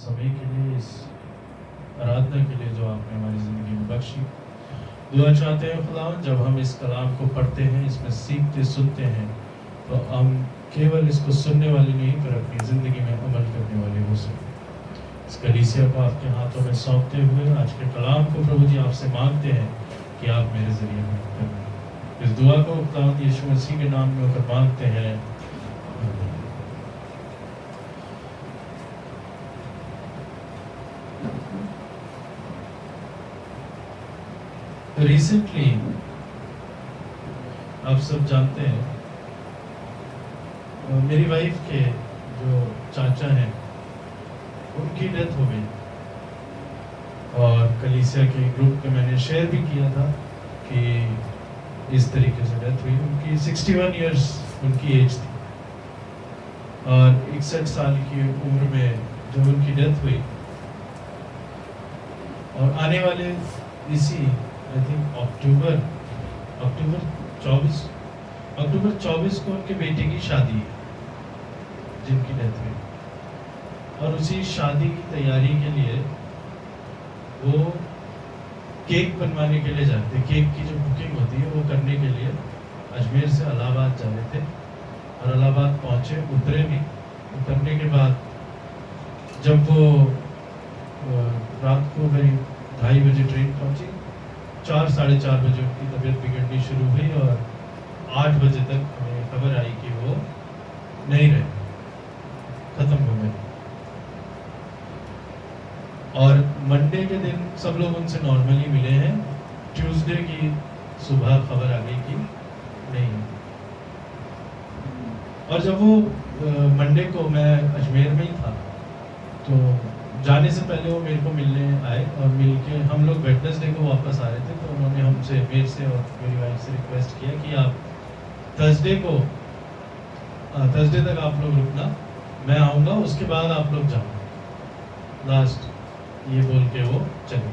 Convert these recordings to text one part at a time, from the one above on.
समय के लिए, इस आराधना के लिए जो आपने हमारी ज़िंदगी में बख्शी। दुआ चाहते हैं खुदावंद, जब हम इस कलाम को पढ़ते हैं, इसमें सीखते सुनते हैं, तो हम केवल इसको सुनने वाले नहीं पर अपनी ज़िंदगी में अमल करने वाले हो सकें। इस कलीसिया को आपके हाथों में सौंपते हुए आज के कलाम को प्रभु जी आपसे मांगते हैं कि आप मेरे ज़रिए में करें। इस दुआ को खुदावंद यीशु मसीह के नाम में होकर मांगते हैं। रिसेंटली आप सब जानते हैं, मेरी वाइफ के जो चाचा हैं उनकी डेथ हो गई, और कलीसिया के ग्रुप में मैंने शेयर भी किया था कि इस तरीके से डेथ हुई। उनकी 61 इयर्स उनकी एज थी, और 61 साल की उम्र में जब उनकी डेथ हुई, और आने वाले इसी आई थिंक अक्टूबर 24 को उनके बेटे की शादी है जिनकी डेथ हुई, और उसी शादी की तैयारी के लिए वो केक बनवाने के लिए जाते, केक की जो बुकिंग होती है वो करने के लिए अजमेर से इलाहाबाद जा रहे थे, और इलाहाबाद पहुंचे, उतरे भी। उतरने के बाद जब वो रात को करीब 2:30 बजे ट्रेन पहुंची, 4 साढ़े 4 बजे उनकी तबीयत बिगड़नी शुरू हुई, और 8 बजे तक हमें खबर आई कि वो नहीं रहे, खत्म हो गए। और मंडे के दिन सब लोग उनसे नॉर्मली मिले हैं, ट्यूसडे की सुबह खबर आ गई कि नहीं। और जब वो मंडे को मैं अजमेर में ही था, तो जाने से पहले वो मेरे को मिलने आए, और मिलके हम लोग वेडनेसडे को वापस आ रहे थे, तो उन्होंने हमसे, मेरे से और मेरी वाइफ से रिक्वेस्ट किया कि आप थर्सडे तक आप लोग रुकना, मैं आऊँगा, उसके बाद आप लोग जाओ। लास्ट ये बोल के वो चले।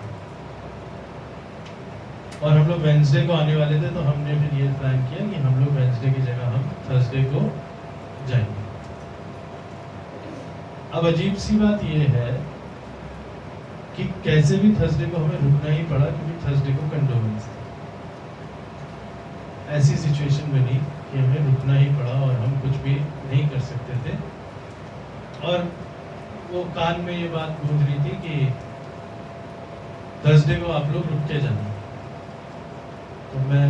और हम लोग वेंसडे को आने वाले थे, तो हमने फिर ये प्लान किया कि हम लोग वेंसडे की जगह हम थर्सडे को जाएंगे। अब अजीब सी बात ये है कि कैसे भी थर्सडे को हमें रुकना ही पड़ा, क्योंकि थर्सडे को कंडोलेंस थी। ऐसी सिचुएशन बनी कि हमें रुकना ही पड़ा, और हम कुछ भी नहीं कर सकते थे। और वो कान में ये बात गूंज रही थी कि थर्सडे को आप लोग रुक के जाना। तो मैं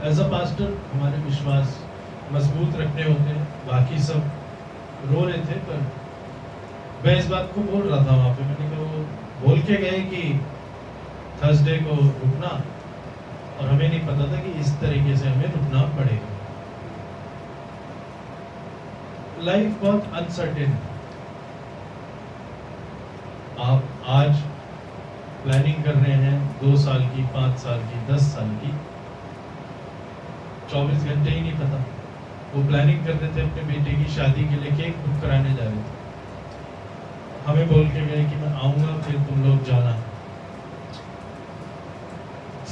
एज अ पास्टर, हमारे विश्वास मजबूत रखने होते हैं, बाकी सब रो रहे थे, पर मैं इस बात को बोल रहा था वहाँ पे। मैंने कहा वो बोल के गए कि थर्सडे को रुकना, और हमें नहीं पता था कि इस तरीके से हमें रुकना पड़ेगा। लाइफ बहुत अनसर्टेन है। आप आज प्लानिंग कर रहे हैं 2 साल की, 5 साल की, 10 साल की, 24 घंटे ही नहीं पता। वो प्लानिंग कर रहे थे अपने बेटे की शादी के लिए, केक बुक कराने जा रहे थे, हमें बोल के गए कि मैं आऊँगा, फिर तुम लोग जाना।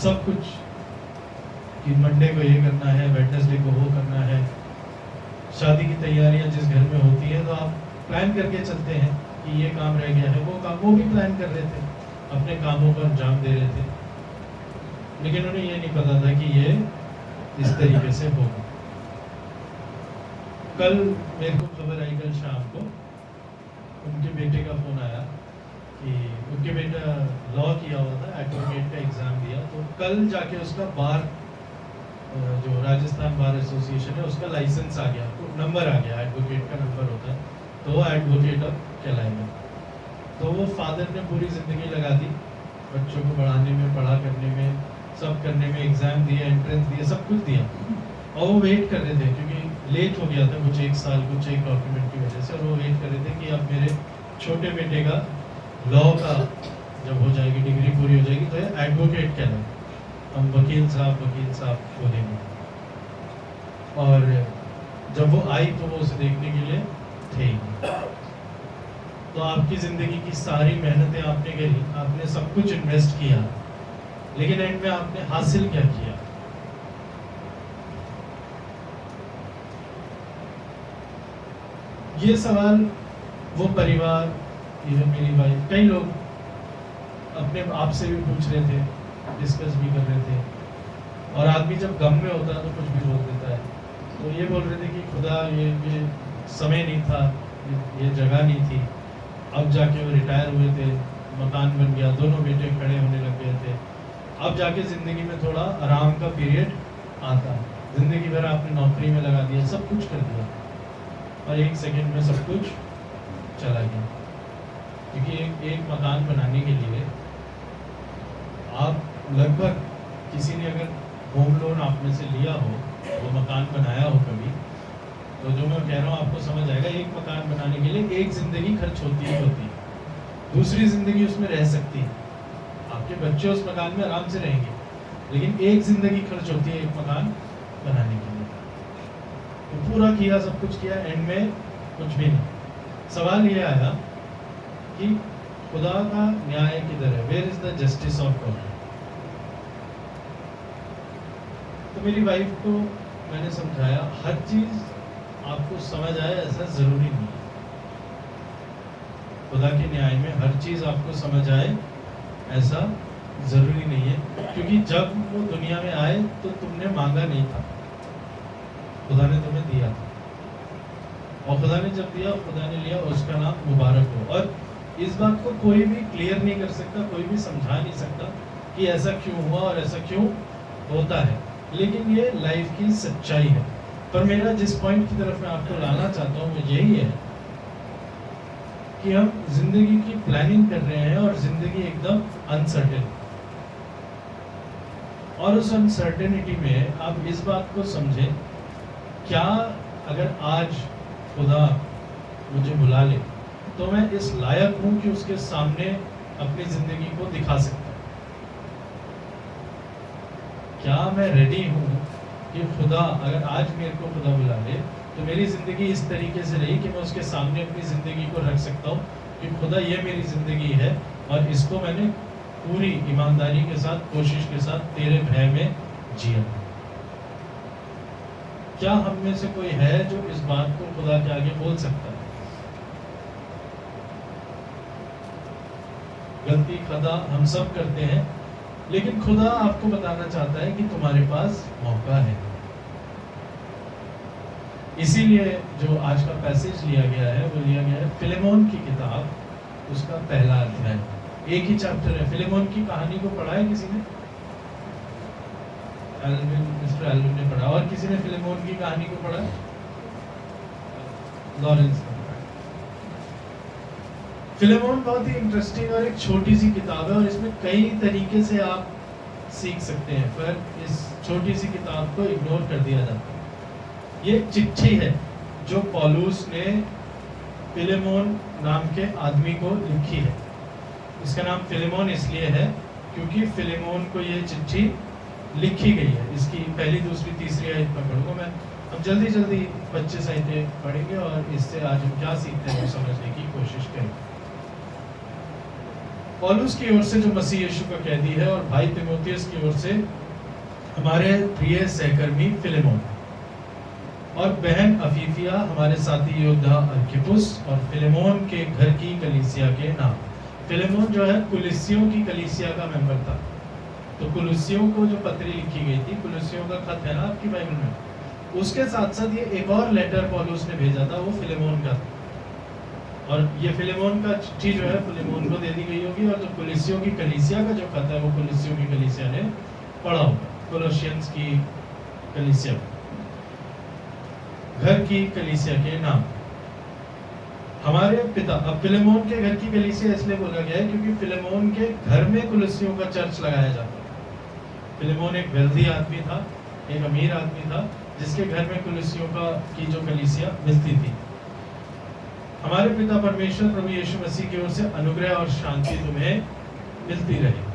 सब कुछ कि मंडे को ये करना है, वेडनेसडे को वो करना है। शादी की तैयारियां जिस घर में होती है, तो आप प्लान करके चलते हैं कि ये काम रह गया है, वो काम, वो भी प्लान कर रहे थे, अपने कामों पर अंजाम दे रहे थे, लेकिन उन्हें ये नहीं पता था कि ये इस तरीके से होगा। कल मेरे को खबर आई, कल शाम को उनके बेटे का फोन आया कि उनके बेटा लॉ किया हुआ था, एडवोकेट का एग्जाम दिया, तो कल जाके उसका बार, जो राजस्थान बार एसोसिएशन है, उसका लाइसेंस आ गया, तो नंबर आ गया, एडवोकेट का नंबर होता है, तो वो एडवोकेट अब कहलाएगा। तो वो फादर ने पूरी ज़िंदगी लगा दी बच्चों को पढ़ाने में, पढ़ा करने में, सब करने में, एग्ज़ाम दिया, एंट्रेंस दिया, सब कुछ दिया, और वो वेट कर रहे थे, क्योंकि लेट हो गया था कुछ 1 साल, कुछ एक डॉक्यूमेंट की वजह से, और वो वेट कर रहे थे कि अब मेरे छोटे बेटे का लॉ का जब हो जाएगी, डिग्री पूरी हो जाएगी, तो ये एडवोकेट कहलाए, हम वकील साहब बोलेंगे। और जब वो आई तो वो उसे देखने के लिए थे। तो आपकी ज़िंदगी की सारी मेहनतें आपने करी, आपने सब कुछ इन्वेस्ट किया, लेकिन एंड में आपने हासिल क्या किया? ये सवाल वो परिवार, इवन मेरी वाइफ, कई लोग अपने आप से भी पूछ रहे थे, डिस्कस भी कर रहे थे। और आदमी जब गम में होता है तो कुछ भी बोल देता है। तो ये बोल रहे थे कि खुदा ये समय नहीं था, ये जगह नहीं थी। अब जाके वो रिटायर हुए थे, मकान बन गया, दोनों बेटे खड़े होने लग गए थे। अब जाके ज़िंदगी में थोड़ा आराम का पीरियड आता है। ज़िंदगी भर आपने नौकरी में लगा दिया, सब कुछ कर दिया, और एक सेकंड में सब कुछ चला गया। क्योंकि एक मकान बनाने के लिए आप लगभग, किसी ने अगर होम लोन आप में से लिया हो, वो मकान बनाया हो कभी, तो जो मैं कह रहा हूँ आपको समझ आएगा। एक मकान बनाने के लिए एक ज़िंदगी खर्च होती ही होती है, दूसरी ज़िंदगी उसमें रह सकती है, आपके बच्चे उस मकान में आराम से रहेंगे, लेकिन एक ज़िंदगी खर्च होती है एक मकान बनाने के लिए। तो पूरा किया, सब कुछ किया, एंड में कुछ भी नहीं। सवाल ये आया कि खुदा का न्याय किधर है? Where is the justice of God? तो मेरी वाइफ को मैंने समझाया, हर चीज आपको समझ आए ऐसा जरूरी नहीं है। खुदा के न्याय में हर चीज आपको समझ आए ऐसा जरूरी नहीं है, क्योंकि जब वो दुनिया में आए तो तुमने मांगा नहीं था, खुदा ने तुम्हें दिया था। और खुदा ने जब दिया, खुदा ने लिया, उसका नाम मुबारक हो। और इस बात को कोई भी क्लियर नहीं कर सकता, कोई भी समझा नहीं सकता कि ऐसा क्यों हुआ और ऐसा क्यों होता है, लेकिन ये लाइफ की सच्चाई है। पर मेरा जिस पॉइंट की तरफ मैं आपको लाना चाहता हूँ वो यही है कि हम जिंदगी की प्लानिंग कर रहे हैं और जिंदगी एकदम अनसर्टेन, और उस अनसर्टेनिटी में आप इस बात को समझें, क्या अगर आज खुदा मुझे बुला ले तो मैं इस लायक हूं कि उसके सामने अपनी जिंदगी को दिखा सकता हूं? क्या मैं रेडी हूं कि खुदा अगर आज मेरे को खुदा बुला ले तो मेरी जिंदगी इस तरीके से रही कि मैं उसके सामने अपनी जिंदगी को रख सकता हूं कि खुदा ये मेरी जिंदगी है और इसको मैंने पूरी ईमानदारी के साथ, कोशिश के साथ तेरे भय में जिया। क्या हम में से कोई है जो इस बात को खुदा के आगे बोल सकता है? गलती खता हम सब करते हैं, लेकिन खुदा आपको बताना चाहता है कि तुम्हारे पास मौका है। इसीलिए जो आज का पैसेज लिया गया है वो लिया गया है फिलेमोन की किताब, उसका पहला अध्याय, एक ही चैप्टर है। फिलेमोन की कहानी को पढ़ा है किसी ने? मिस्टर एल्विन ने पढ़ा। और किसी ने फिलेमोन की कहानी को पढ़ा? लॉरेंस ने पढ़ा। फिलेमोन बहुत ही इंटरेस्टिंग और एक छोटी सी किताब है, और इसमें कई तरीके से आप सीख सकते हैं, पर इस छोटी सी किताब को इग्नोर कर दिया जाता है। ये चिट्ठी है जो पौलुस ने फिलेमोन नाम के आदमी को लिखी है। इसका नाम फिलेमोन इसलिए है क्योंकि फिलेमोन को ये चिट्ठी लिखी गई है। इसकी पहली, दूसरी, तीसरी आयत में पढ़ूंगा मैं। हम जल्दी जल्दी 25 आयतें पढ़ेंगे और इससे आज हम क्या सीखते हैं वो समझने की कोशिश करेंगे। पौलुस की ओर से जो मसीह यीशु का कैदी है, और भाई तीमुथियुस की ओर से हमारे प्रिय सहकर्मी फिलेमोन, और बहन अफीफिया, हमारे साथी योद्धा अर्किपुस, और फिलेमोन के घर की कलीसिया के नाम। फिलेमोन जो है कुलिसियों की कलीसिया का मेंबर था। तो कुलिसियों को जो पत्री लिखी गई थी, कुलिसियों का खत है ना आपकी बाइबल में, उसके साथ साथ ये एक और लेटर पौलुस ने भेजा था, वो फिलेमोन का था। और ये फिलेमोन का चिट्ठी जो है फिलेमोन को दे दी गई होगी, और जो कुलिसियों की कलीसिया का जो खत है वो कुलिसियों की कलीसिया ने पढ़ा होगा। कोलोसियंस की कलीसिया, घर की कलीसिया के नाम। हमारे पिता, अब फिलेमोन के घर की कलीसिया इसलिए बोला गया है क्योंकि फिलेमोन के घर में कुलिसियों का चर्च लगाया जाता है। फिलेमोन एक वेल्दी आदमी था, एक अमीर आदमी था, जिसके घर में कुलिसियों का की जो कलीसिया मिलती थी। हमारे पिता परमेश्वर प्रभु यीशु मसीह की ओर से अनुग्रह और शांति तुम्हें मिलती रहे।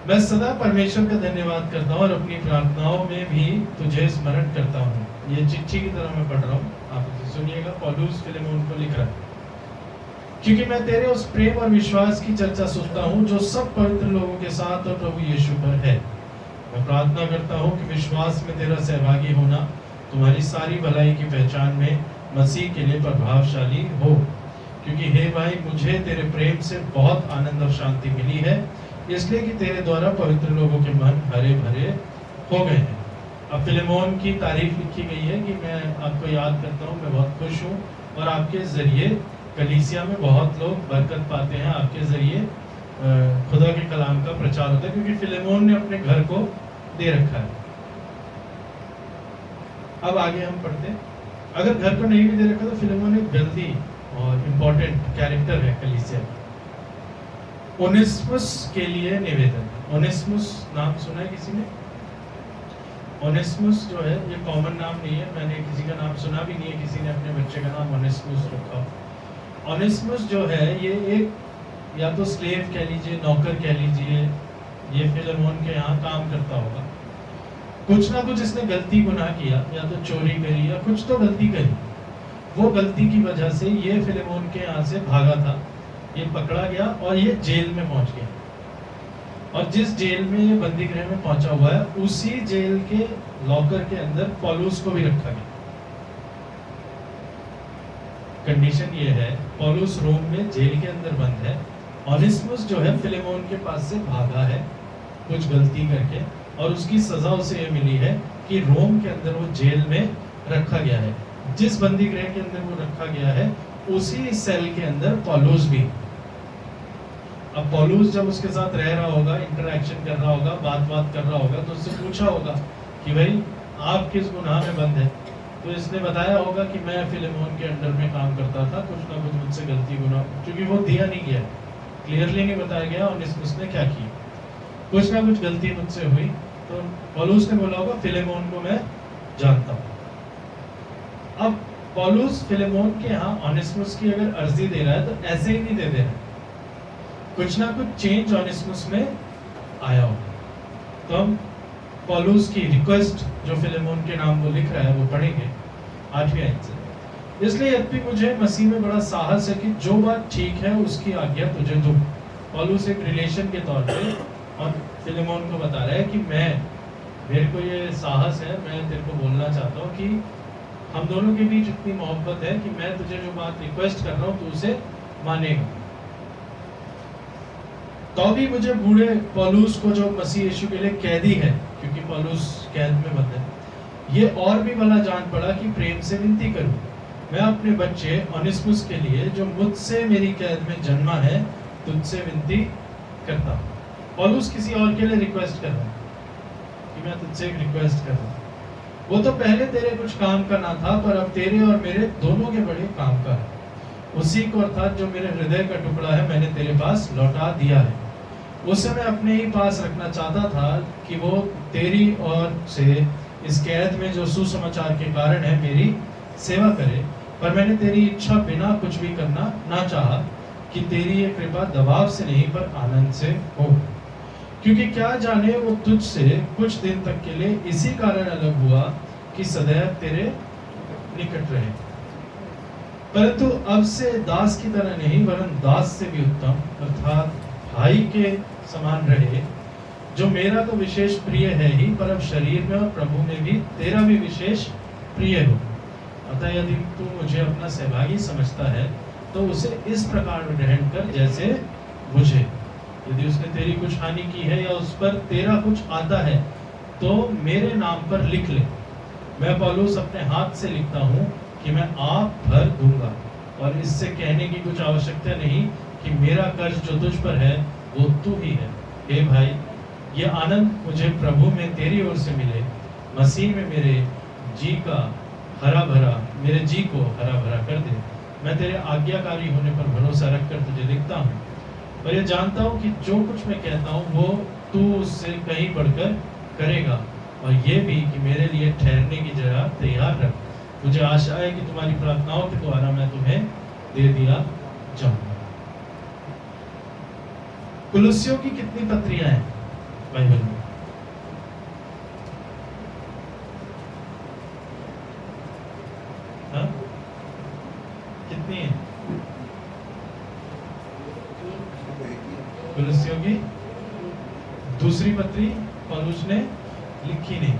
मैं सदा परमेश्वर का धन्यवाद करता हूँ और अपनी प्रार्थनाओं में भी तुझे स्मरण करता हूँ। ये चिट्ठी की तरह मैं पढ़ रहा हूँ, आप इसे सुनिएगा। पौलुस फिलेमोन को लिख रहा है, क्योंकि मैं तेरे उस प्रेम और विश्वास की चर्चा सुनता हूँ जो सब पवित्र लोगों के साथ और प्रभु यीशु पर है। मैं प्रार्थना करता हूँ कि विश्वास में तेरा सहभागी होना तुम्हारी सारी भलाई की पहचान में मसीह के लिए प्रभावशाली हो, क्योंकि हे भाई मुझे तेरे प्रेम से बहुत आनंद और शांति मिली है, इसलिए कि तेरे द्वारा पवित्र लोगों के मन हरे भरे हो गए हैं। अब फिलेमोन की तारीफ लिखी गई है कि मैं आपको याद करता हूँ, मैं बहुत खुश हूँ और आपके जरिए कलीसिया में बहुत लोग बरकत पाते हैं, आपके जरिए खुदा के कलाम का प्रचार होता है, क्योंकि फिलेमोन ने अपने घर को दे रखा है। अब आगे हम पढ़ते हैं, अगर घर को नहीं भी दे रखा तो फिलेमोन एक जल्दी और इम्पोर्टेंट कैरेक्टर है कलीसिया का। ओनेसिमुस के लिए निवेदन। ओनेसिमुस नाम सुना है किसी ने? ओनेसिमुस जो है ये कॉमन नाम नहीं है, मैंने किसी का नाम सुना भी नहीं है किसी ने अपने बच्चे का नाम ओनेसिमुस रखा। ओनेसिमुस जो है ये एक या तो स्लेव कह लीजिए, नौकर कह लीजिए, ये फिलेमोन के यहाँ काम करता होगा। कुछ ना कुछ इसने गलती गुनाह किया, या तो चोरी करी या कुछ तो गलती करी, वो गलती की वजह से ये फिलेमोन के यहाँ से भागा था, ये पकड़ा गया और ये जेल में पहुंच गया। और जिस जेल में ये बंदी गृह में पहुंचा हुआ है, उसी जेल के लॉकर के अंदर पौलुस को भी रखा गया। कंडीशन ये है, पौलुस रोम में जेल के अंदर बंद है, ओनेसिमुस जो है फिलेमोन के पास से भागा है कुछ गलती करके, और उसकी सजा उसे ये मिली है कि रोम के अंदर वो जेल में रखा गया है। जिस बंदी गृह के अंदर वो रखा गया है उसी सेल के अंदर पौलुस भी। अब पौलुस जब उसके साथ रह रहा होगा, इंटरैक्शन कर रहा होगा, बात कर रहा होगा, तो उससे पूछा होगा कि भाई आप किस गुनाह में बंद है, तो इसने बताया होगा कि मैं फिलेमोन के अंडर में काम करता था, कुछ ना कुछ मुझसे गलती गुनाह, क्योंकि वो दिया नहीं गया, क्लियरली नहीं बताया गया और उसने क्या किया, कुछ ना कुछ गलती मुझसे हुई। तो पौलुस ने बोला होगा फिलेमोन को मैं जानता हूँ। अब पौलुस फिलेमोन के यहाँ ओनेसिमुस की अगर अर्जी दे रहा है तो ऐसे ही नहीं दे रहा, कुछ ना कुछ चेंज ओनेसिमुस में आया हो। तो हम पौलुस की रिक्वेस्ट जो फिलेमोन के नाम वो लिख रहा है वो पढ़ेंगे 8वीं आयत से। इसलिए यद्यपि मुझे मसीह में बड़ा साहस है कि जो बात ठीक है उसकी आज्ञा तुझे दूं। पौलुस एक रिलेशन के तौर पे और फिलेमोन को बता रहा है कि मेरे को ये साहस है, मैं तेरे को बोलना चाहता हूँ कि हम दोनों के बीच इतनी मोहब्बत है कि मैं तुझे जो बात रिक्वेस्ट कर रहा हूँ तू उसे मानेगा। तो भी मुझे बूढ़े पौलुस को जो मसीह यीशु के लिए कैदी है, क्योंकि पौलुस कैद में बंद है, ये और भी भला जान पड़ा कि प्रेम से विनती करूं, मैं अपने बच्चे ओनेसिमुस के लिए जो मुझसे मेरी कैद में जन्मा है तुझसे विनती करता हूं। पौलुस किसी और के लिए रिक्वेस्ट कर रहा है कि मैं तुझसे एक रिक्वेस्ट कर रहा हूं, वो तो पहले तेरे कुछ काम का ना था, पर अब तेरे और मेरे दोनों के बड़े काम का है। उसी को अर्थात जो मेरे हृदय का टुकड़ा है मैंने तेरे पास लौटा दिया है। उसे मैं अपने ही पास रखना चाहता था कि वो तेरी ओर से इस कैद में जो सुसमाचार के कारण है मेरी सेवा करे, पर मैंने तेरी इच्छा बिना कुछ भी करना ना चाहा कि तेरी ये कृपा दबाव से नहीं पर आनंद से हो, क्योंकि क्या जाने वो तुझसे कुछ दिन तक के लिए इसी कारण अलग हुआ कि सदैव तेरे निकट रहे, परंतु अब से दास की तरह नहीं वरन दास से भी उत्तम अर्थात भाई के समान रहे, जो मेरा तो विशेष प्रिय है ही, पर अब शरीर में और प्रभु में भी तेरा भी विशेष प्रिय हो। अतः यदि तू मुझे अपना सहभागी समझता है तो उसे इस प्रकार ग्रहण कर जैसे मुझे, यदि उसने तेरी कुछ हानि की है या उस पर तेरा कुछ आता है तो मेरे नाम पर लिख ले। मैं पौलुस अपने हाथ से लिखता हूँ कि मैं आप भर दूंगा, और इससे कहने की कुछ आवश्यकता नहीं कि मेरा कर्ज जो तुझ पर है वो तू ही है। हे भाई, ये आनंद मुझे प्रभु में तेरी ओर से मिले, मसीह में मेरे जी को हरा भरा कर दे। मैं तेरे आज्ञाकारी होने पर भरोसा रखकर तुझे लिखता हूँ, पर ये जानता हूँ कि जो कुछ मैं कहता हूँ वो तू उससे कहीं बढ़कर करेगा, और ये भी कि मेरे लिए ठहरने की जगह तैयार रख। मुझे आशा है कि तुम्हारी प्रार्थनाओं के द्वारा मैं तुम्हें दे दिया जाऊंगा। कुलुस्सियों की कितनी पत्रियां हैं बाइबल में? हाँ? कितनी है कुलुस्सियों की? दूसरी पत्री पौलुस ने लिखी नहीं,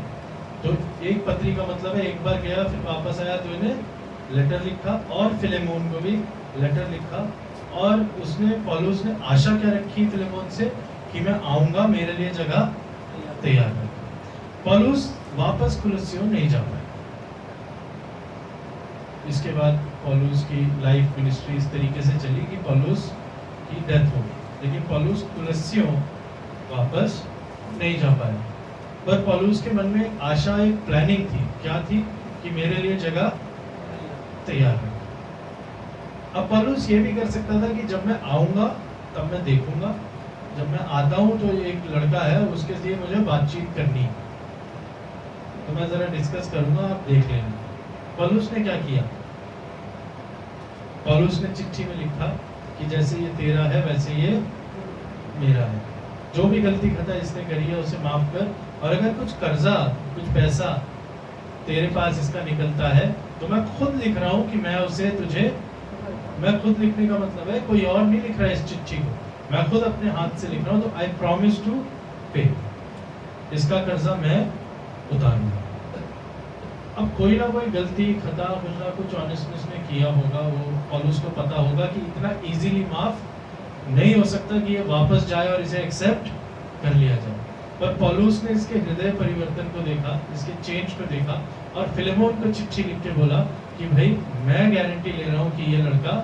तो एक पत्री का मतलब है एक बार गया फिर वापस आया तो इन्हें लेटर लिखा और फिलेमोन को भी लेटर लिखा और उसने पौलुस ने आशा क्या रखी फिलेमोन से कि मैं आऊंगा, मेरे लिए जगह तैयार कर। पौलुस वापस कुलुस्सियों नहीं जा पाया। इसके बाद पौलुस की लाइफ मिनिस्ट्री इस तरीके से चली कि पौलुस की डेथ हो गई, लेकिन पौलुस कुलुस्सियों वापस नहीं जा पाया। पर पौलुस के मन में एक आशा, एक प्लानिंग थी। क्या थी? कि मेरे लिए जगह तैयार है। अब पौलुस ये भी कर सकता था कि जब मैं आऊंगा तब मैं देखूंगा, जब मैं आता हूं तो एक लड़का है, उसके लिए मुझे बातचीत करनी है, तो मैं जरा डिस्कस करूंगा, आप देख लेना। पौलुस ने क्या किया? पौलुस ने चिट्ठी में लिखा कि जैसे ये तेरा है वैसे ये मेरा है, जो भी गलती खता इसने करी है उसे माफ कर, और अगर कुछ कर्जा, कुछ पैसा तेरे पास इसका निकलता है तो मैं खुद लिख रहा हूं कि मैं उसे तुझे, मैं खुद लिखने का मतलब है कोई और नहीं लिख रहा है इस चिट्ठी को, मैं खुद अपने हाथ से लिख रहा हूं, तो आई प्रॉमिस टू पे, इसका कर्जा मैं उतारूंगा। अब कोई ना कोई गलती खता, कुछ ना कुछ ऑनेस्टनेस ने किया होगा, वो पौलुस को पता होगा कि इतना इजीली माफ नहीं हो सकता कि ये वापस जाए और इसे एक्सेप्ट कर लिया जाए। पर पौलुस ने इसके हृदय परिवर्तन को देखा, इसके चेंज को देखा, और फिलेमोन को चिट्ठी लिख के बोला कि भाई मैं गारंटी ले रहा हूँ कि ये लड़का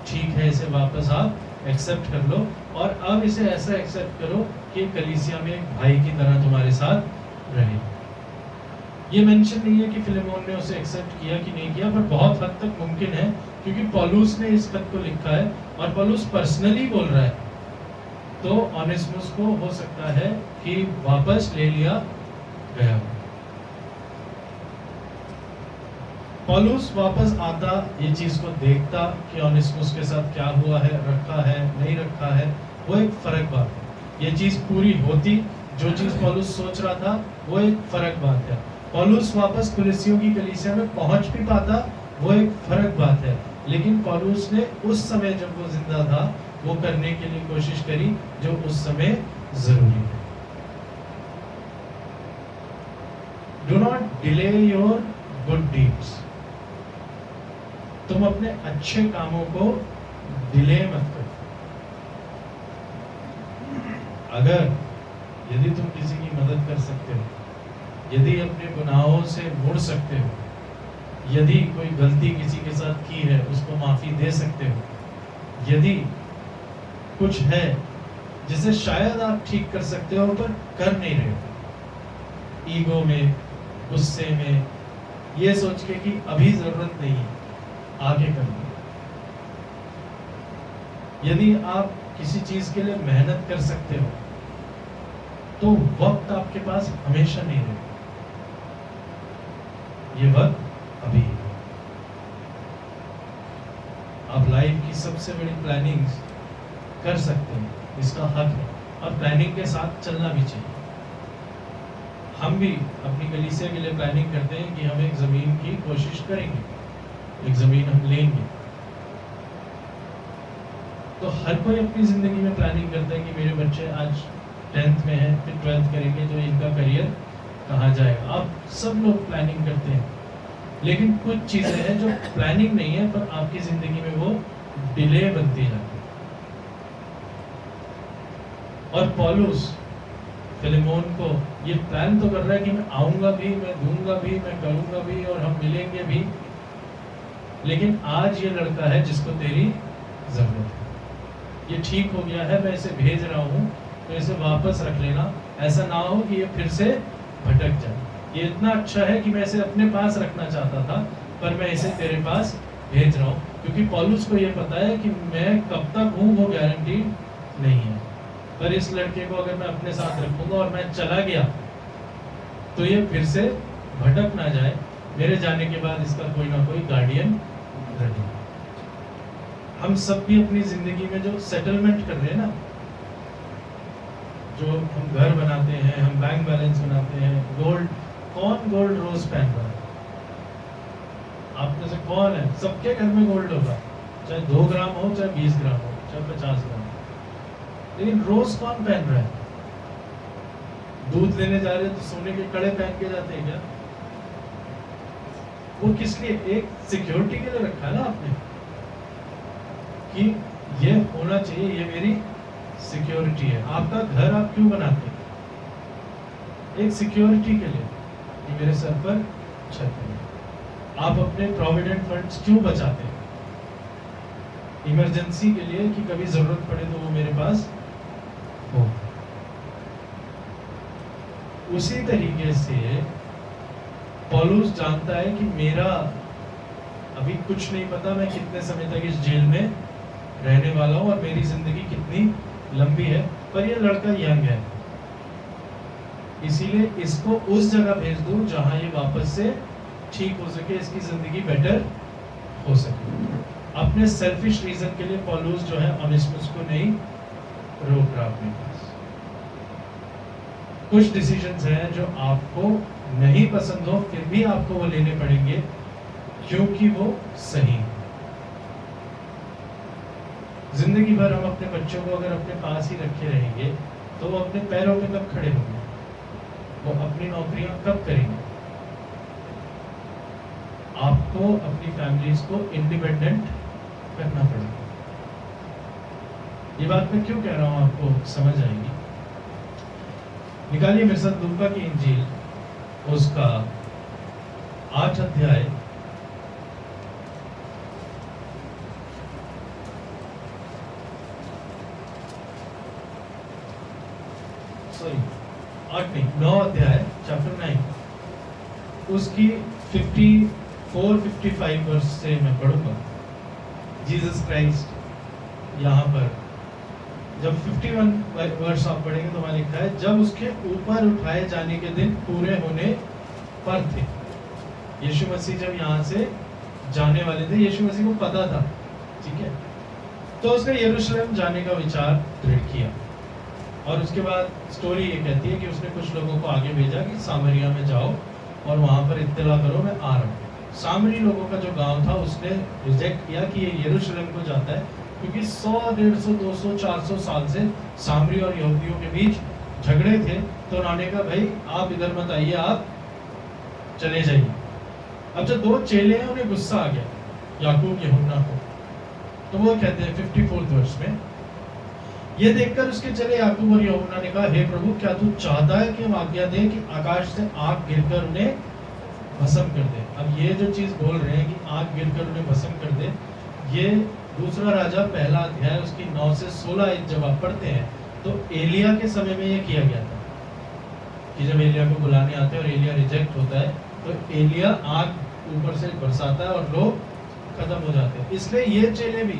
ठीक है, इसे वापस आप एक्सेप्ट कर लो, और अब इसे ऐसा एक्सेप्ट करो कि कलीसिया में एक भाई की तरह तुम्हारे साथ रहे। ये मेंशन नहीं है कि फिलेमोन ने उसे एक्सेप्ट किया कि नहीं किया, पर बहुत हद तक मुमकिन है क्योंकि पौलुस ने इस खत को लिखा है और पौलुस पर्सनली बोल रहा है, तो ऑनेसिमुस को हो सकता है कि वापस ले लिया गया। पौलुस वापस आता, ये चीज को देखता कि ऑनेसिमुस के साथ क्या हुआ है, रखा है नहीं रखा है, वो एक फर्क बात है। ये चीज पूरी होती, जो चीज पौलुस सोच रहा था वो एक फर्क बात है। पौलुस वापस कुलिसियों की कलीसिया में पहुंच भी पाता, वो एक फर्क बात है। लेकिन पौलुस ने उस समय जब वो जिंदा था वो करने के लिए कोशिश करी जो उस समय जरूरी है। Do not delay your good deeds. तुम अपने अच्छे कामों को डिले मत करो। अगर यदि तुम किसी की मदद कर सकते हो, यदि अपने गुनाहों से मुड़ सकते हो, यदि कोई गलती किसी के साथ की है उसको माफी दे सकते हो, यदि कुछ है जिसे शायद आप ठीक कर सकते हो पर कर नहीं रहे हो, ईगो में, गुस्से में, ये सोच के कि अभी जरूरत नहीं है, आगे कर लो। यदि आप किसी चीज के लिए मेहनत कर सकते हो तो वक्त आपके पास हमेशा नहीं रहेगा, ये वक्त अभी है। आप लाइफ की सबसे बड़ी प्लानिंग्स कर सकते हैं, इसका हक है, और प्लानिंग के साथ चलना भी चाहिए। हम भी अपनी कलीसिया के लिए प्लानिंग करते हैं कि हम एक जमीन की कोशिश करेंगे, एक जमीन हम लेंगे। तो हर कोई अपनी जिंदगी में प्लानिंग करता है कि मेरे बच्चे आज 10th में हैं, फिर 12th करेंगे तो इनका करियर कहाँ जाएगा। आप सब लोग प्लानिंग करते हैं, लेकिन कुछ चीजें हैं जो प्लानिंग नहीं है पर आपकी जिंदगी में वो डिले बनती जाती है। और पौलुस फिलेमोन को ये प्लान तो कर रहा है कि मैं आऊंगा भी, मैं दूंगा भी, मैं करूंगा भी और हम मिलेंगे भी, लेकिन आज ये लड़का है जिसको तेरी जरूरत है, ये ठीक हो गया है, मैं इसे भेज रहा हूँ, तो इसे वापस रख लेना। ऐसा ना हो कि ये फिर से भटक जाए। ये इतना अच्छा है कि मैं इसे अपने पास रखना चाहता था, पर मैं इसे तेरे पास भेज रहा हूँ, क्योंकि पौलुस को ये पता है कि मैं कब तक हूँ वो गारंटी नहीं है। पर इस लड़के को अगर मैं अपने साथ रखूंगा और मैं चला गया तो ये फिर से भटक ना जाए, मेरे जाने के बाद इसका कोई ना कोई गार्डियन रहे। हम सब भी अपनी जिंदगी में जो सेटलमेंट कर रहे हैं ना, जो हम घर बनाते हैं, हम बैंक बैलेंस बनाते हैं, गोल्ड, कौन गोल्ड रोज पहन रहा है? आप में से कौन है? सबके घर में गोल्ड होगा, चाहे 2 ग्राम हो, चाहे 20 ग्राम हो, चाहे 50 ग्राम, लेकिन रोज कौन पहन रहा है? दूध लेने जा रहे हैं तो सोने के कड़े पहन के जाते हैं क्या? वो किस लिए? एक सिक्योरिटी के लिए रखा है ना आपने। कि ये होना चाहिए, ये मेरी सिक्योरिटी है। आपका घर आप क्यों बनाते हैं? एक सिक्योरिटी के लिए कि मेरे सर पर छत है। आप अपने प्रोविडेंट फंड्स क्यों बचाते हैं? इमरजेंसी के लिए कि कभी जरूरत पड़े तो वो मेरे पास हो। उसी तरीके से पौलुस जानता है कि मेरा अभी कुछ नहीं पता, मैं कितने समय तक इस जेल में रहने वाला हूं और मेरी जिंदगी कितनी लंबी है, पर ये लड़का यंग है, इसीलिए इसको उस जगह भेज दूं जहां ये वापस से ठीक हो सके, इसकी जिंदगी बेटर हो सके। अपने सेल्फिश रीजन के लिए पौलुस जो है ऑनेसिमस को नहीं रोक रहा अपने पास। कुछ डिसीजंस हैं जो आपको नहीं पसंद हो, फिर भी आपको वो लेने पड़ेंगे क्योंकि वो सही। जिंदगी भर हम अपने बच्चों को अगर अपने पास ही रखे रहेंगे तो वो अपने पैरों पे कब खड़े होंगे, वो अपनी नौकरियां कब करेंगे? आपको अपनी फैमिलीज को इंडिपेंडेंट करना पड़ेगा। ये बात मैं क्यों कह रहा हूं आपको समझ आएगी। निकालिए मेरे साथ लूका की इंजील, उसका 8 अध्याय, सॉरी 8 नहीं 9 अध्याय, चैप्टर 9, उसकी 54-55 वर्ष से मैं पढ़ूंगा। जीसस क्राइस्ट यहाँ पर जब 51 वर्ष आप पढ़ेंगे तो वहां लिखा है, जब उसके ऊपर उठाए जाने के दिन पूरे होने पर थे। यीशु मसीह जब यहाँ से जाने वाले थे, यीशु मसीह को पता था, ठीक है, तो उसने यरूशलेम जाने का विचार दृढ़ किया। और उसके बाद स्टोरी ये कहती है कि उसने कुछ लोगों को आगे भेजा कि सामरिया में जाओ और वहां पर इत्तला करो मैं आ रहा हूँ। सामरी लोगों का जो गांव था उसने रिजेक्ट किया कि ये यरूशलेम को जाता है, क्योंकि 100, 150, 200, 400 साल से सामरी और यहूदियों के बीच झगड़े थे। तो उन्होंने कहा भाई आप इधर मत आइए, आप चले जाइए। अब जो 2 चेले हैं उन्हें गुस्सा आ गया याकूब यूहन्ना को, तो वो कहते हैं 54 वर्ष में, ये देखकर उसके चेले याकूब और यूहन्ना ने कहा, हे प्रभु क्या तू चाहता है कि हम आज्ञा दें कि आकाश से आग गिरकर उन्हें भस्म कर दे? अब ये जो चीज बोल रहे हैं कि आग गिरकर उन्हें भस्म कर दे, ये दूसरा राजा पहला अध्याय उसकी 9 से 16 जब आप पढ़ते हैं तो एलिया के समय में ये किया गया था कि जब एलिया को बुलाने आते हैं और एलिया रिजेक्ट होता है तो एलिया आग ऊपर से बरसाता है और लोग खत्म हो जाते हैं। इसलिए ये चेले भी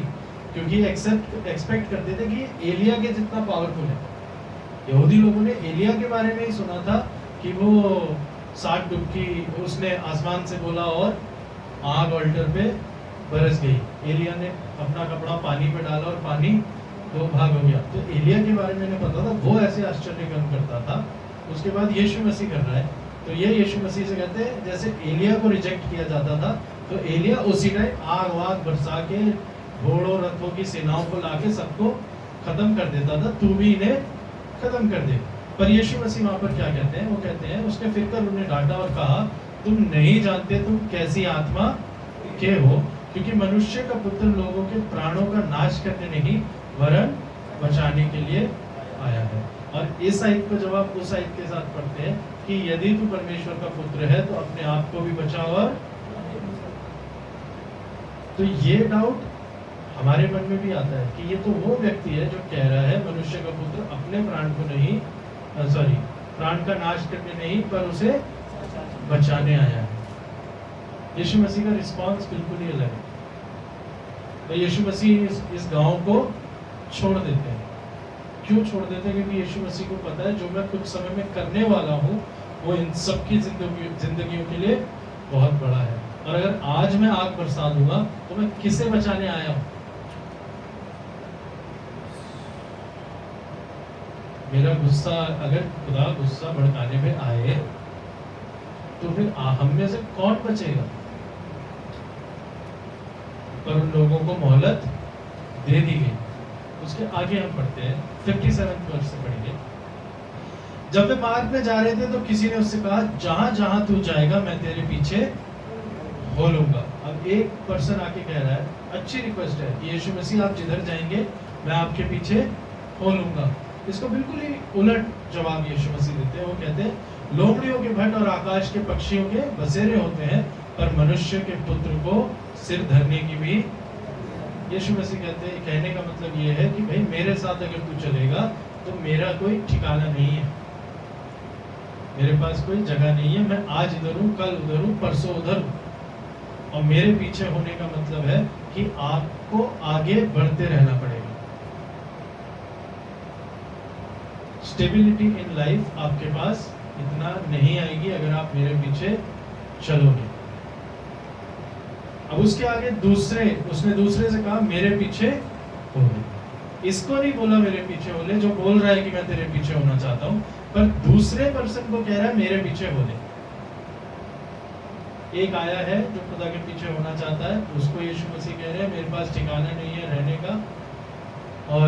क्योंकि एक्सपेक्ट करते थे कि एलिया के जितना पावरफुल है। यहूदी लोगों ने एलिया के बारे में ही सुना था कि वो 7 डुबकी उसने आसमान से बोला और आग ऑल्टर पे बरस गई। एलिया ने अपना कपड़ा पानी पे डाला और पानी 2 भाग हो गया। तो एलिया के बारे में इन्हें पता था, वो ऐसे आश्चर्य कर्म करता था। उसके बाद यीशु मसीह कर रहा है, तो ये यीशु मसीह से कहते हैं जैसे एलिया को रिजेक्ट किया जाता था, तो एलिया उसी टाइम आग वाग बरसा के घोड़ों रथों की सेनाओं को लाके सबको खत्म कर देता था, तू भी इन्हें खत्म कर दे। पर यीशु मसीह वहां पर क्या कहते हैं? वो कहते हैं उसने फिर कर उन्हें डांटा और कहा, तुम नहीं जानते तुम कैसी आत्मा के हो, क्योंकि मनुष्य का पुत्र लोगों के प्राणों का नाश करने नहीं वरन बचाने के लिए आया है। और इस आयत को जब आप उस आयत के साथ पढ़ते हैं कि यदि तू परमेश्वर का पुत्र है तो अपने आप को भी बचा, और तो ये डाउट हमारे मन में भी आता है कि ये तो वो व्यक्ति है जो कह रहा है मनुष्य का पुत्र अपने प्राण को नहीं, सॉरी प्राण का नाश करने नहीं पर उसे बचाने आया है। यीशु मसीह का रिस्पांस बिल्कुल ही अलग है। तो यीशु मसीह इस गांव को छोड़ देते हैं। क्यों छोड़ देते हैं? क्योंकि यीशु मसीह को पता है जो मैं कुछ समय में करने वाला हूँ वो इन सबकी जिंदगियों के लिए बहुत बड़ा है। और अगर आज मैं आग बरसा दूंगा तो मैं किसे बचाने आया हूं? मेरा गुस्सा, अगर खुदा गुस्सा भड़काने में आए तो फिर हम में से कौन बचेगा? पर उन लोगों को मोहलत दे दी गई। उसके आगे हम पढ़ते हैं 57 वर्ष से पढ़ेंगे। जब वे मार्ग में जा रहे थे तो किसी ने उससे कहा, जहां जहां तू जाएगा मैं तेरे पीछे हो लूंगा। अब एक पर्सन आके कह रहा है अच्छी रिक्वेस्ट है कि यीशु मसीह आप जिधर जाएंगे मैं आपके पीछे हो लूंगा। इसको बिल्कुल ही उलट जवाब यीशु मसीह देते हैं। वो कहते हैं लोमड़ियों के भट्ट और आकाश के पक्षियों के बसेरे होते हैं, पर मनुष्य के पुत्र को सिर धरने की भी। यीशु मसीह कहते हैं, कहने का मतलब ये है कि भाई मेरे साथ अगर तू चलेगा तो मेरा कोई ठिकाना नहीं है, मेरे पास कोई जगह नहीं है, मैं आज इधर हूँ, कल उधर हूँ, परसों उधर हूँ। और मेरे पीछे होने का मतलब है कि आपको आगे बढ़ते रहना पड़ेगा। स्टेबिलिटी इन लाइफ आपके पास इतना नहीं आएगी अगर आप मेरे पीछे चलोगे। अब उसके आगे उसने दूसरे से कहा मेरे पीछे हो ले। इसको नहीं बोला मेरे पीछे हो ले, जो बोल रहा है कि मैं तेरे पीछे होना चाहता हूं, पर दूसरे पर्सन को कह रहा है मेरे पीछे हो ले। एक आया है जो खुदा के पीछे होना चाहता है, उसको यीशु मसीह कह रहे हैं मेरे पास ठिकाना नहीं है रहने का और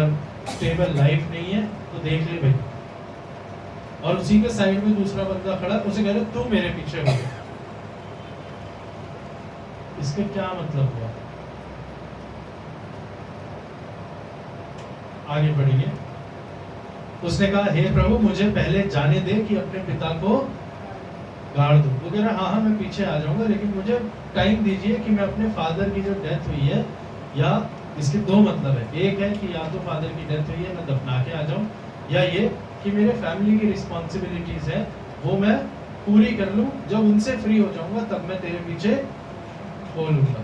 स्टेबल लाइफ नहीं है, तो देख ले भाई। और उसी के साइड में दूसरा बंदा खड़ा, उसे कह रहे तू मेरे पीछे हो ले। इसका क्या मतलब हुआ? आगे बढ़ेंगे। उसने कहा हे प्रभु मुझे पहले जाने दे कि अपने पिता को गाड़ दूं। वो कह रहा हाँ मैं पीछे आ जाऊंगा, लेकिन मुझे टाइम दीजिए कि मैं अपने फादर की जो डेथ हुई है, या इसके दो मतलब है, एक है कि या तो फादर की डेथ हुई है मैं दफना के आ जाऊं, या ये कि मेरे फैमिली की रिस्पॉन्सिबिलिटीज है वो मैं पूरी कर लूं, जब उनसे फ्री हो जाऊंगा तब मैं तेरे पीछे हो लूंगा।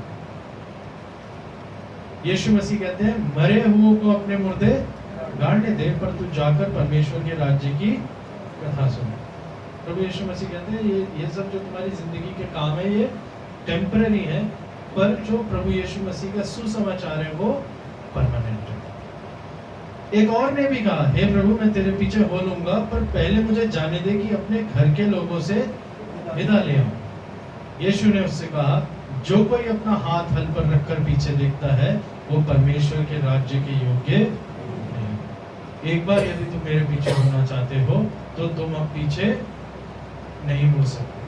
यीशु मसीह कहते हैं मरे हुओं को अपने मुर्दे गाड़ने दे, पर तू जाकर परमेश्वर के राज्य की कथा सुन। प्रभु यीशु मसीह कहते हैं ये सब जो तुम्हारी जिंदगी के काम है ये टेम्पररी है, पर जो प्रभु यीशु मसीह का सुसमाचार है वो परमानेंट है। एक और ने भी कहा हे प्रभु मैं तेरे पीछे हो लूंगा, पर पहले मुझे जाने दे कि अपने घर के लोगों से विदा ले आऊं। यीशु ने उससे कहा जो कोई अपना हाथ हल पर रखकर पीछे देखता है वो परमेश्वर के राज्य के योग्य नहीं। एक बार यदि तुम मेरे पीछे होना चाहते हो तो तुम अब पीछे नहीं मुड़ सकते।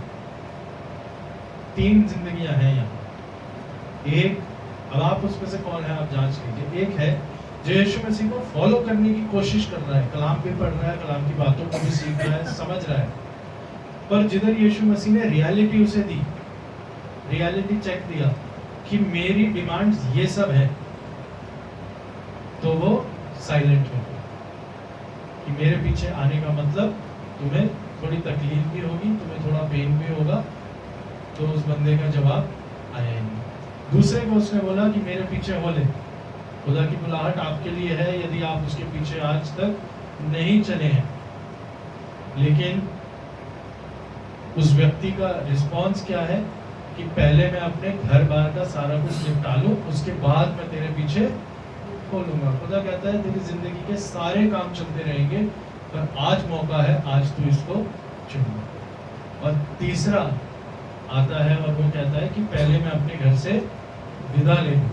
3 जिंदगियां हैं यहाँ। एक, अब आप उसमें से कौन है आप जांच लीजिए। एक है जो यीशु मसीह को फॉलो करने की कोशिश कर रहा है, कलाम भी पढ़ रहा है, कलाम की बातों को भी सीख रहा है, समझ रहा है, पर जिधर यीशु मसीह ने रियलिटी उसे दी, रियलिटी चेक दिया कि मेरी डिमांड्स ये सब है, तो वो साइलेंट हो गया कि मेरे पीछे आने का मतलब तुम्हें थोड़ी तकलीफ भी होगी, तुम्हें थोड़ा पेन भी होगा। तो उस बंदे का जवाब आया ही नहीं। दूसरे को उसने बोला कि मेरे पीछे हो ले, खुदा की बुलाहट आपके लिए है यदि आप उसके पीछे आज तक नहीं चले हैं। लेकिन उस व्यक्ति का रिस्पॉन्स क्या है कि पहले मैं अपने घर बार का सारा कुछ निपटा लूं, उसके बाद मैं तेरे पीछे हो लूंगा। खुदा कहता है तेरी जिंदगी के सारे काम चलते रहेंगे, पर आज मौका है, आज तू इसको चुन। और तीसरा आता है और वो कहता है कि पहले मैं अपने घर से विदा ले लूं,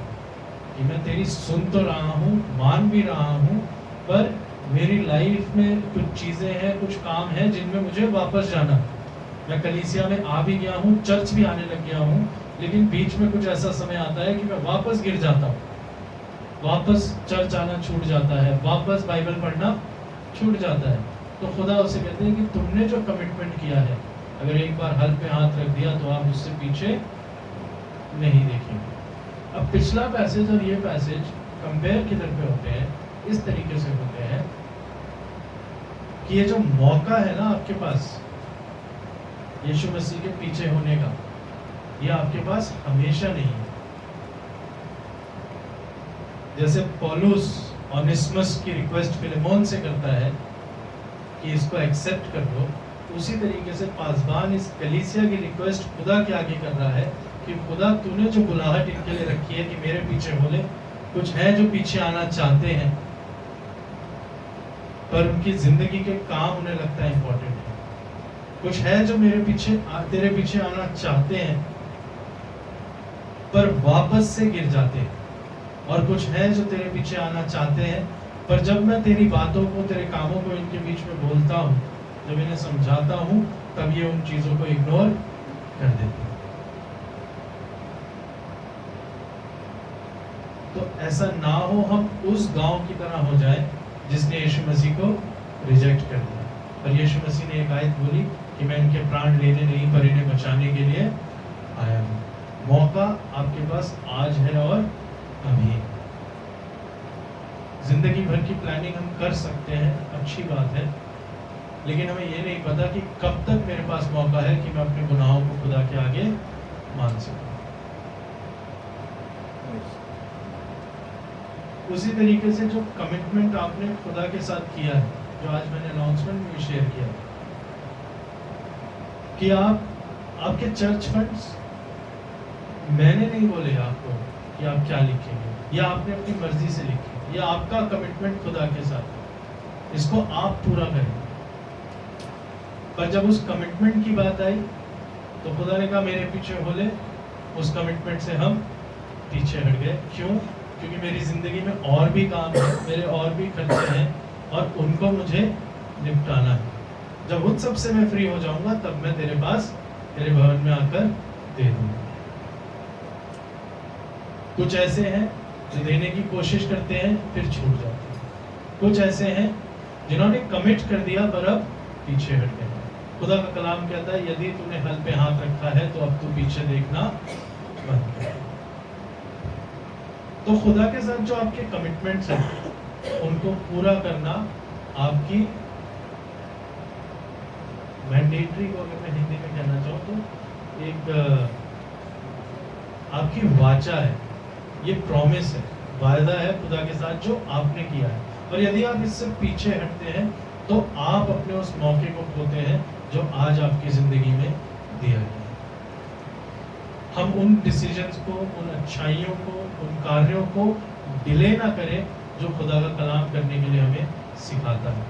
कि मैं तेरी सुन तो रहा हूँ, मान भी रहा हूँ, पर मेरी लाइफ में कुछ चीजें हैं, कुछ काम हैं जिनमें मुझे वापस जाना। मैं कलीसिया में आ भी गया हूँ, चर्च भी आने लग गया हूँ, लेकिन बीच में कुछ ऐसा समय आता है कि मैं वापस गिर जाता हूँ, वापस चर्च आना छूट जाता है, वापस बाइबल पढ़ना छूट जाता है। तो खुदा उसे कहते हैं कि तुमने जो कमिटमेंट किया है, अगर एक बार हल पे हाथ रख दिया तो आप उससे पीछे नहीं देखेंगे। अब पिछला पैसेज और ये पैसेज कंपेयर किधर पे होते हैं? इस तरीके से होते हैं कि ये जो मौका है ना आपके पास यीशु मसीह के पीछे होने का, ये आपके पास हमेशा नहीं है। जैसे पौलुस ओनेसिमस की रिक्वेस्ट फिलेमोन से करता है कि इसको एक्सेप्ट कर लो, उसी तरीके से पासबान इस कलीसिया की रिक्वेस्ट खुदा के आगे कर रहा है कि खुदा तूने जो बुलाहट इनके लिए रखी है कि मेरे पीछे हो ले, कुछ है जो पीछे आना चाहते हैं पर उनकी जिंदगी के काम उन्हें लगता है इंपॉर्टेंट है, कुछ है जो तेरे पीछे आना चाहते हैं पर वापस से गिर जाते हैं, और कुछ है जो तेरे पीछे आना चाहते हैं पर जब मैं तेरी बातों को, तेरे कामों को इनके बीच में बोलता हूँ, जब इन्हें समझाता हूँ, तब ये उन चीजों को इग्नोर कर देते हैं। तो ऐसा ना हो हम उस गांव की तरह हो जाए जिसने यीशु मसीह को रिजेक्ट कर दिया। पर यीशु मसीह ने एक आयत बोली कि मैं इनके प्राण लेने नहीं पर इन्हें बचाने के लिए आया हूँ। मौका आपके पास आज है और अभी। जिंदगी भर की प्लानिंग हम कर सकते हैं, अच्छी बात है, लेकिन हमें ये नहीं पता कि कब तक मेरे पास मौका है कि मैं अपने गुनाहों को खुदा के आगे मान सकूं। उसी तरीके से जो कमिटमेंट आपने खुदा के साथ किया है, जो आज मैंने अनाउंसमेंट में शेयर किया कि आपके चर्च फंड्स, मैंने नहीं बोले आपको कि आप क्या लिखेंगे या आपने अपनी मर्जी से लिखे, या आपका कमिटमेंट खुदा के साथ, इसको आप पूरा करें। पर जब उस कमिटमेंट की बात आई तो खुदा ने कहा मेरे पीछे हो ले, उस कमिटमेंट से हम पीछे हट गए। क्यों? क्योंकि मेरी जिंदगी में और भी काम है, मेरे और भी खर्चे हैं और उनको मुझे निपटाना है। जब उन सब से मैं फ्री हो जाऊंगा तब मैं तेरे पास, तेरे भवन में आकर दे दूंगा। कुछ ऐसे हैं जो देने की कोशिश करते हैं फिर छूट जाते हैं, कुछ ऐसे हैं जिन्होंने कमिट कर दिया पर अब पीछे हट गए। खुदा का कलाम कहता है यदि तूने हल पे हाथ रखा है तो अब तू पीछे देखना बंद कर। तो खुदा के साथ जो आपके कमिटमेंट्स हैं उनको पूरा करना आपकी मैंडेटरी को, अगर मैं हिंदी में कहना चाहूँ तो एक आपकी वाचा है, ये प्रॉमिस है, वायदा है खुदा के साथ जो आपने किया है। और यदि आप इससे पीछे हटते हैं तो आप अपने उस मौके को खोते हैं जो आज आपकी जिंदगी में दिया गया। हम उन डिसीजंस को, उन अच्छाइयों को, उन कार्यों को डिले ना करें जो खुदा का कलाम करने के लिए हमें सिखाता है।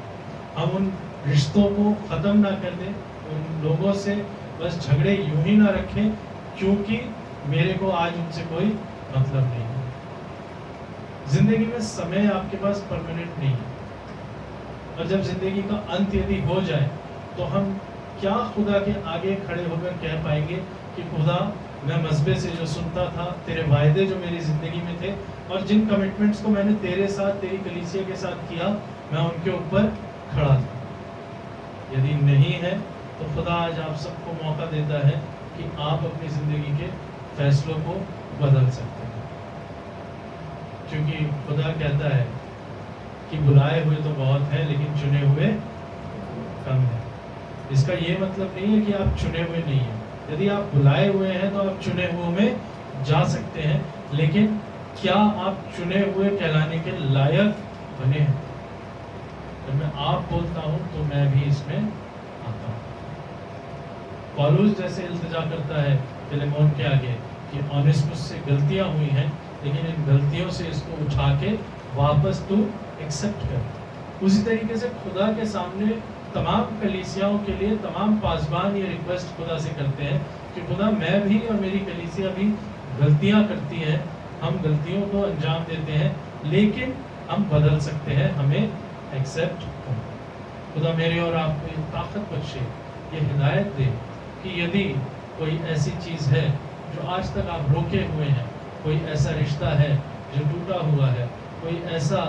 हम उन रिश्तों को ख़त्म ना कर दें, उन लोगों से बस झगड़े यूं ही ना रखें क्योंकि मेरे को आज उनसे कोई मतलब नहीं है। जिंदगी में समय आपके पास परमानेंट नहीं है, और जब जिंदगी का अंत यदि हो जाए तो हम क्या खुदा के आगे खड़े होकर कह पाएंगे कि खुदा मैं मज़बे से जो सुनता था, तेरे वायदे जो मेरी ज़िंदगी में थे और जिन कमिटमेंट्स को मैंने तेरे साथ, तेरी कलीसिया के साथ किया, मैं उनके ऊपर खड़ा था। यदि नहीं है तो खुदा आज आप सबको मौका देता है कि आप अपनी ज़िंदगी के फैसलों को बदल सकते हैं, क्योंकि खुदा कहता है कि बुलाए हुए तो बहुत हैं लेकिन चुने हुए कम हैं। इसका ये मतलब नहीं है कि आप चुने हुए नहीं हैं। यदि आप बुलाए हुए हैं तो आप चुने हुए में जा सकते हैं, लेकिन क्या आप चुने हुए कहलाने के लायक बने हैं? जब मैं आप बोलता हूं तो मैं भी इसमें आता हूं। पौलुस जैसे इल्तिजा करता है फिलेमोन के आगे कि ओनेसिमुस से गलतियां हुई हैं, लेकिन इन गलतियों से इसको उठा के वापस तू एक्सेप्ट कर। उसी तरीके से खुदा के सामने तमाम कलीसियाओं के लिए तमाम पासबान ये रिक्वेस्ट खुदा से करते हैं कि खुदा मैं भी और मेरी कलीसिया भी गलतियां करती है, हम गलतियों को अंजाम देते हैं, लेकिन हम बदल सकते हैं, हमें एक्सेप्ट हो। खुदा मेरे और आपको ये ताकत बख्शे, ये हिदायत दे कि यदि कोई ऐसी चीज़ है जो आज तक आप रोके हुए हैं, कोई ऐसा रिश्ता है जो टूटा हुआ है, कोई ऐसा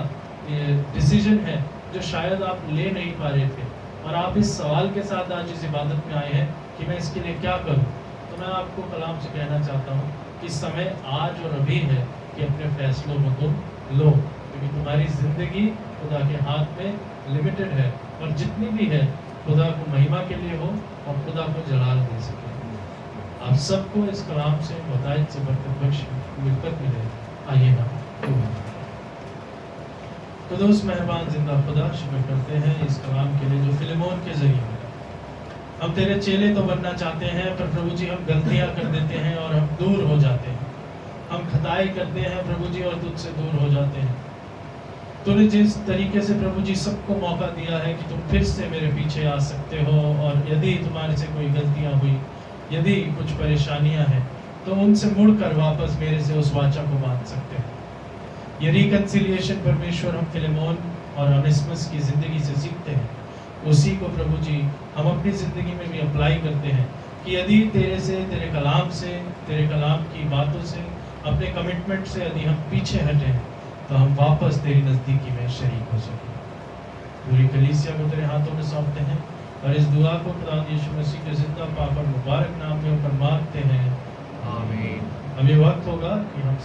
डिसीजन है जो शायद आप ले नहीं पा रहे थे और आप इस सवाल के साथ आज इस इबादत में आए हैं कि मैं इसके लिए क्या करूं, तो मैं आपको कलाम से कहना चाहता हूं कि समय आज और अभी है कि अपने फैसलों को तुम लो, क्योंकि तुम्हारी ज़िंदगी खुदा के हाथ में लिमिटेड है और जितनी भी है खुदा को महिमा के लिए हो और खुदा को जलाल दे सके। आप सबको इस कलाम से हिदायत से बरकत मिले। आइए ना तो दोस्त मेहरबान जिंदा खुदा, शुक्र करते हैं इस कलाम के लिए जो फिलेमोन के जरिए मिला। हम तेरे चेले तो बनना चाहते हैं, पर प्रभु जी हम गलतियां कर देते हैं और हम दूर हो जाते हैं। हम खताएं करते हैं प्रभु जी और तुझसे दूर हो जाते हैं। तूने जिस तरीके से प्रभु जी सबको मौका दिया है कि तुम फिर से मेरे पीछे आ सकते हो, और यदि तुम्हारे से कोई गलतियां हुई, यदि कुछ परेशानियां हैं, तो उनसे मुड़कर वापस मेरे से उस वाचा को बांध सकते हो। ये रिकंसिलिएशन परमेश्वर हम फिलेमोन और ओनेसिमुस की ज़िंदगी से सीखते हैं, उसी को प्रभु जी हम अपनी ज़िंदगी में भी अप्लाई करते हैं कि यदि तेरे से, तेरे कलाम से, तेरे कलाम की बातों से अपने कमिटमेंट से यदि हम पीछे हटें तो हम वापस तेरी नज़दीकी में शरीक हो सकें। पूरी कलीसिया को तेरे हाथों में सौंपते हैं और इस दुआ को खुदा यीशु मसीह के जिंदा पाक और मुबारक नाम में ऊपर मांगते हैं, आमीन। अब ये वक्त होगा कि हम